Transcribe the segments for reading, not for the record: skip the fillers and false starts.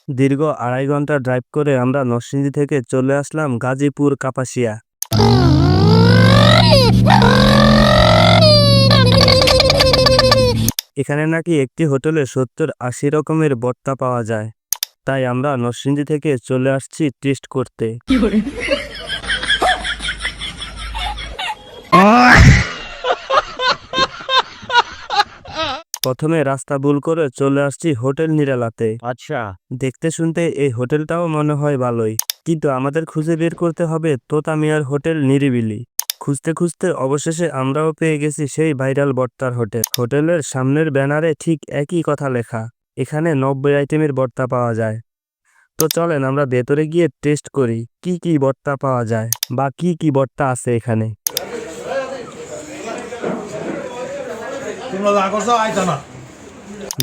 দীর্ঘ 2.5 ঘন্টা ড্রাইভ করে আমরা নরসিংদী থেকে চলে আসলাম গাজীপুর কাপাসিয়া। এখানে নাকি একটি হোটেলে 70-80 রকমের ভর্তা পাওয়া যায়, তাই আমরা নরসিংদী থেকে চলে আসছি টেস্ট করতে। প্রথমে রাস্তা ভুল করে চলে আসছি হোটেল নিরালাতে। আচ্ছা, দেখতে শুনতে এই হোটেলটাও মনে হয় ভালোই, কিন্তু আমাদের খুঁজে বের করতে হবে তোতা মিয়ার হোটেল নিরিবিলি। খুঁজতে খুঁজতে অবশেষে আমরাও পেয়ে গেছি সেই ভাইরাল ভর্তার হোটেল। হোটেলের সামনের ব্যানারে ঠিক একই কথা লেখা, এখানে 90 আইটেমের ভর্তা পাওয়া যায়। তো চলেন আমরা ভেতরে গিয়ে টেস্ট করি কি কি ভর্তা পাওয়া যায় বা কি কি ভর্তা আছে এখানে।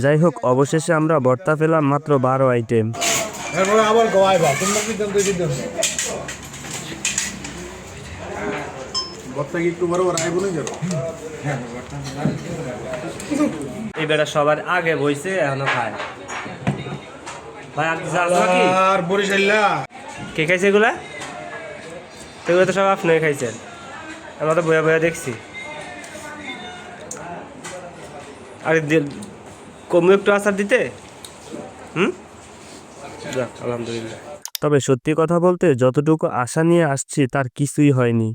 যাই হোক, অবশেষে আমরা ভর্তা পেলাম মাত্র 12 আইটেম। এই বেটা সবার আগে বইছে, এখনো খায়। ভাই আর বরিশাল্লা কে খাইছে এগুলা? এগুলো তো সব আপনি খাইছেন, আমরা তো বয়া বয়া দেখছি। আরে কমু একটু আচার দিতে। যাক, আলহামদুলিল্লাহ। তবে সত্যি কথা বলতে যতটুকু আশা নিয়ে আসছি তার কিছুই হয়নি।